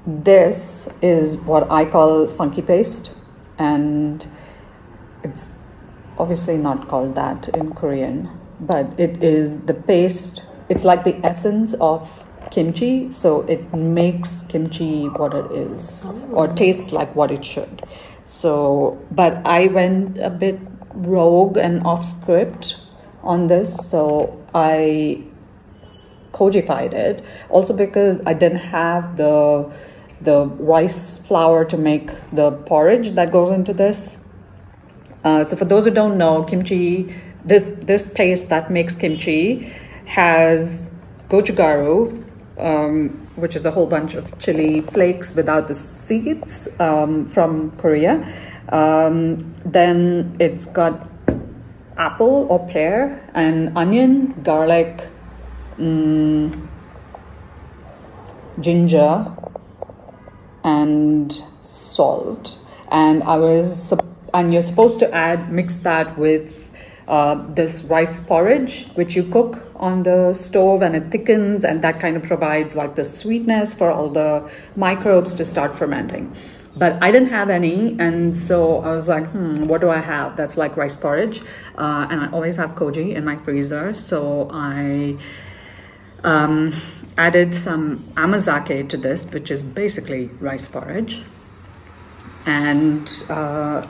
this is what I call funky paste, and it's obviously not called that in Korean, but it is the paste. It's like the essence of kimchi, so it makes kimchi what it is, or tastes like what it should. So, but I went a bit rogue and off script on this, so I kojified it, also because I didn't have the rice flour to make the porridge that goes into this. So for those who don't know, kimchi, this paste that makes kimchi has Gochugaru, which is a whole bunch of chili flakes without the seeds, from Korea. Then it's got apple or pear and onion, garlic, ginger, and salt. And you're supposed to mix that with this rice porridge, which you cook on the stove, and it thickens, and that kind of provides like the sweetness for all the microbes to start fermenting. But I didn't have any, and so I was like, what do I have that's like rice porridge? And I always have koji in my freezer, so I added some amazake to this, which is basically rice porridge. And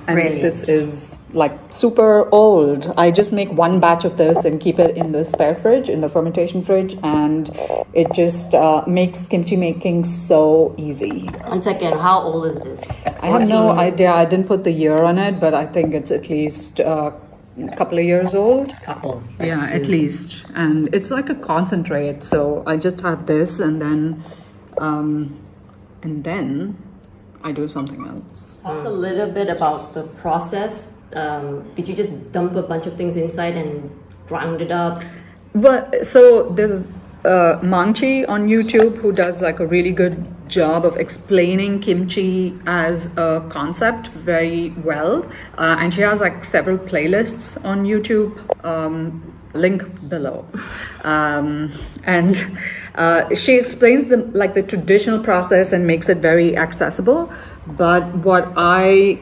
this is like super old. I just make one batch of this and keep it in the spare fridge, in the fermentation fridge, and it just makes kimchi making so easy. 1 second, how old is this? I have no idea. I didn't put the year on it, but I think it's at least a couple of years old. Yeah, at least. And it's like a concentrate, so I just have this, and then I do something else. Talk a little bit about the process. Did you just dump a bunch of things inside and ground it up? But so there's Manchi on YouTube who does like a really good job of explaining kimchi as a concept very well, and she has like several playlists on YouTube. Link below, and she explains the traditional process and makes it very accessible. But what I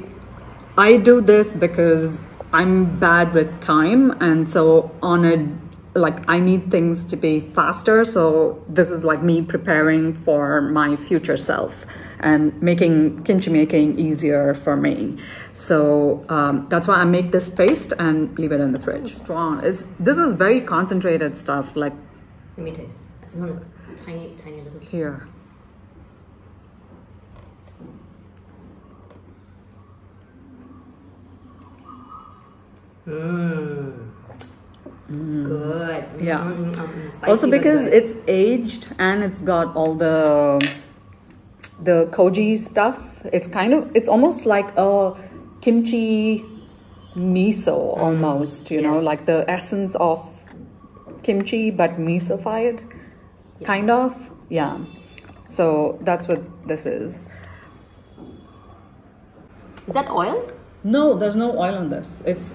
do this because I'm bad with time, and so I need things to be faster. So this is like me preparing for my future self and making kimchi making easier for me. So that's why I make this paste and leave it in the fridge. Strong. This is very concentrated stuff. Like, let me taste. I just want a tiny little. Here. It's good. Yeah. Spicy, also because it's aged and it's got all the koji stuff. It's almost like a kimchi miso almost, you know, like the essence of kimchi but miso-fied, kind of. Yeah. So that's what this is. Is that oil? No, there's no oil on this. That's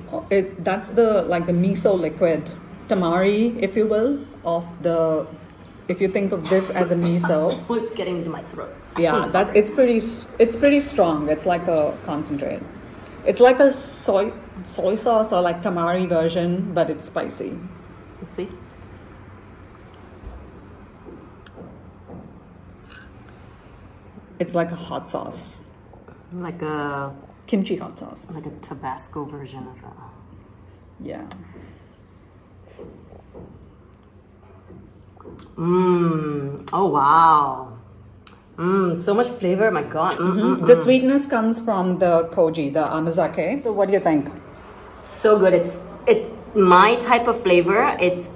the miso liquid, tamari, if you will, if you think of this as a miso. It's getting into my throat. Yeah, it's pretty strong. It's like a concentrate. It's like a soy sauce or like tamari version, but it's spicy. Let's see. It's like a hot sauce. Like a kimchi hot sauce. Like a Tabasco version of it. Yeah. Oh wow. So much flavor, my god. The sweetness comes from the koji, the amazake. So what do you think? So good. It's my type of flavor. It's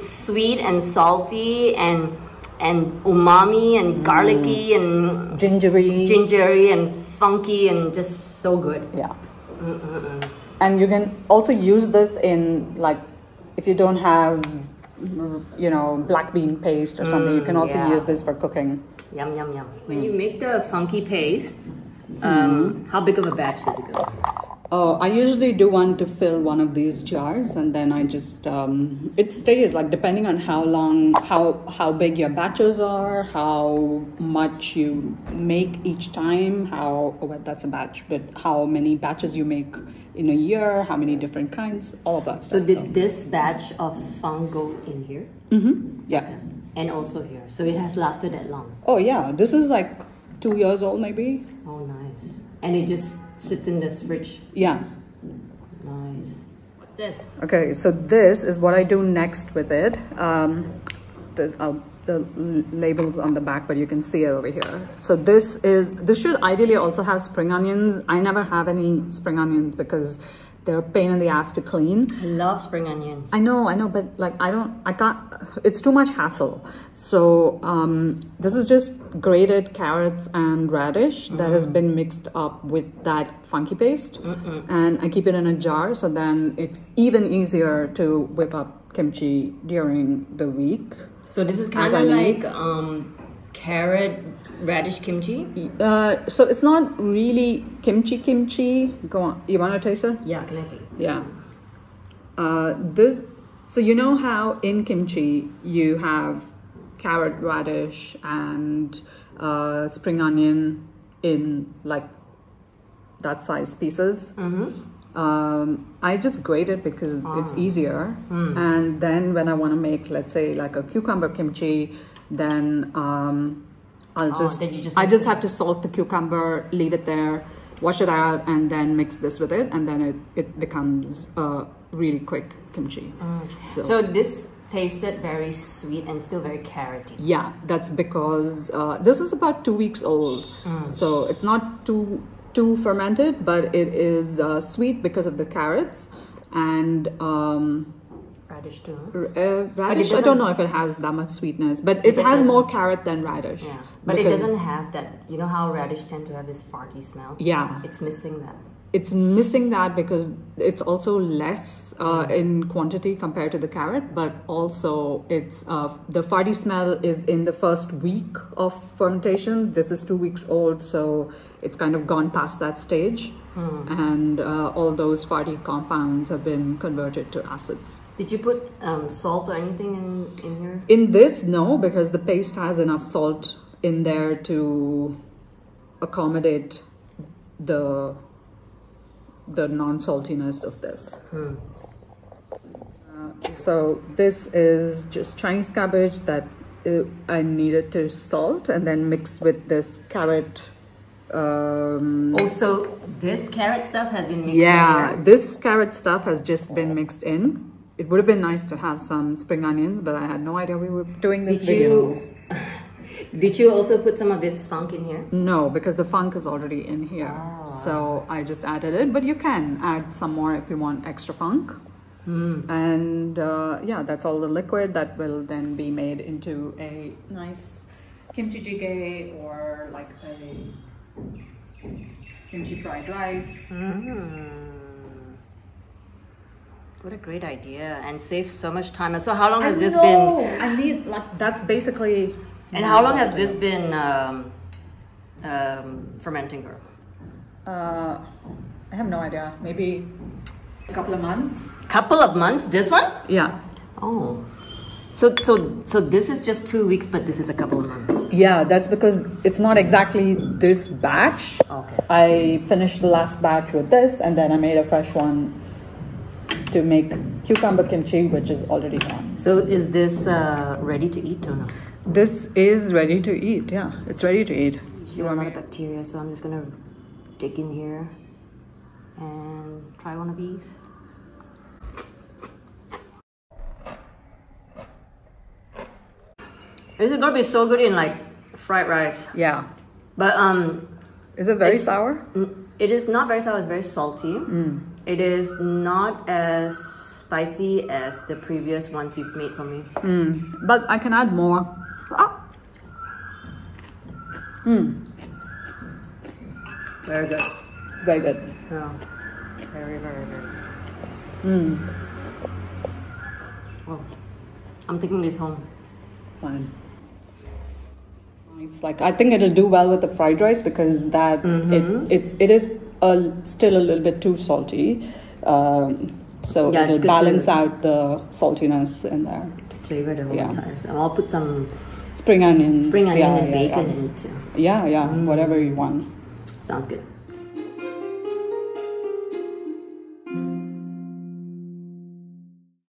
sweet and salty and umami and garlicky and gingery and funky and just so good. Yeah. And you can also use this in, like, if you don't have, you know, black bean paste or something, you can also use this for cooking. Yum, yum, yum. When you make the funky paste, how big of a batch does it go? Oh, I usually do want to fill one of these jars, and then I just it stays like depending on how long, how big your batches are, how much you make each time, how well that's a batch, but how many batches you make in a year, how many different kinds, all of that. So stuff. did this batch of funk go in here? Mm-hmm. Yeah. Okay. And also here, so it has lasted that long. Oh yeah, this is like 2 years old maybe. Oh, nice. And it just sits in this fridge. Yeah. Nice. What's this? Okay, so this is what I do next with it. There's the labels on the back, but you can see it over here. So this should ideally also have spring onions. I never have any spring onions because they're a pain in the ass to clean. I love spring onions. I know, but like I can't, it's too much hassle. So this is just grated carrots and radish that has been mixed up with that funky paste. And I keep it in a jar, so then it's even easier to whip up kimchi during the week. So this is kind of like carrot radish kimchi? So it's not really kimchi. Go on, you want to taste it? Yeah, can I taste it? Yeah. So you know how in kimchi you have carrot, radish, and spring onion in like that size pieces. I just grate it because it's easier. And then when I want to make, let's say, like a cucumber kimchi, then I just have to salt the cucumber, leave it there, wash it out, and then mix this with it, and then it becomes really quick kimchi. So this tasted very sweet and still very carroty. Yeah, that's because this is about 2 weeks old, so it's not too fermented, but it is sweet because of the carrots and radish too. Radish. I don't know if it has that much sweetness, but it has more carrot than radish. Yeah, but it doesn't have that. You know how radish tend to have this farty smell? Yeah, it's missing that. It's missing that because it's also less in quantity compared to the carrot, but also it's the farty smell is in the first week of fermentation. This is 2 weeks old, so it's kind of gone past that stage, and all those farty compounds have been converted to acids. Did you put salt or anything in here? In this, no, because the paste has enough salt in there to accommodate the non-saltiness of this. So this is just Chinese cabbage that I needed to salt and then mix with this carrot. Also, this carrot stuff has been mixed in. Yeah, this carrot stuff has just been mixed in. It would have been nice to have some spring onions, but I had no idea we were doing this video. Did you also put some of this funk in here? No, because the funk is already in here. So I just added it, but you can add some more if you want extra funk. And yeah, that's all the liquid that will then be made into a nice kimchi jjigae or like a kimchi fried rice. What a great idea, and saves so much time. And so how long has this been? I mean, like that's basically. And how long have this been fermenting for? I have no idea. Maybe a couple of months. Couple of months? This one? Yeah. Oh. So this is just 2 weeks, but this is a couple of months. Yeah, that's because it's not exactly this batch. Okay. I finished the last batch with this, and then I made a fresh one to make cucumber kimchi, which is already done. So is this ready to eat or not? This is ready to eat. Yeah, it's ready to eat. You want a lot of bacteria, so I'm just gonna dig in here and try one of these. This is gonna be so good in like fried rice. Yeah. But is it very sour? It is not very sour. It's very salty. It is not as spicy as the previous ones you've made for me. But I can add more. Very good. Very good. Yeah. Very, very good. Oh, I'm taking this home. Fine. Nice. Like I think it'll do well with the fried rice because that it is still a little bit too salty. So yeah, it'll balance out the saltiness in there. To flavor the whole entire. So I'll put some spring onions, and bacon in it too. Yeah, whatever you want. Sounds good.